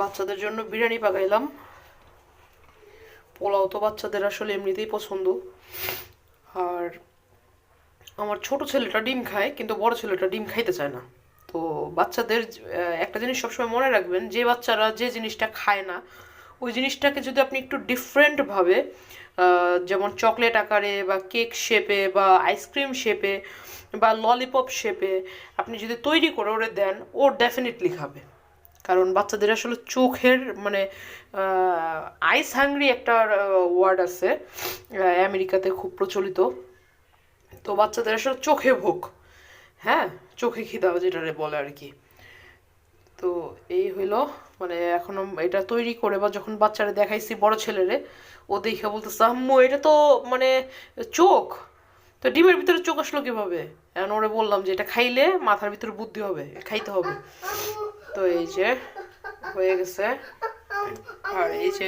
বাচ্চাদের জন্য বিরিয়ানি পাকাইলাম। পোলাও তো বাচ্চাদের আসলে এমনিতেই পছন্দ। আর আমার ছোট ছেলেটা ডিম খায়, কিন্তু বড় ছেলেটা ডিম খাইতে চায় না। তো বাচ্চাদের একটা জিনিস সবসময় মনে রাখবেন, যে বাচ্চারা যে জিনিসটা খায় না ওই জিনিসটাকে যদি আপনি একটু ডিফারেন্টভাবে, যেমন চকলেট আকারে বা কেক শেপে বা আইসক্রিম শেপে বা ললিপপ শেপে আপনি যদি তৈরি করে ওরে দেন, ও ডেফিনেটলি খাবে। কারণ বাচ্চাদের আসলে চোখের মানে আইস হাংরি একটা ওয়ার্ড আছে, আমেরিকাতে খুব প্রচলিত। তো বাচ্চাদের আসলে চোখে ভোগ, হ্যাঁ, চোখে খিদা যেটারে বলে আর কি। তো এই হইলো, মানে এখনো এটা তৈরি করে বা যখন বাচ্চারা দেখাইছি বড় ছেলেরে, ও দেখে বলতেছে আম্মু এটা তো মানে চোখ, তো ডিমের ভিতরে চোখ আসলো কিভাবে? এখন ওরে বললাম যে এটা খাইলে মাথার ভিতরে বুদ্ধি হবে, খাইতে হবে। তো এই যে হয়ে গেছে। আর এই যে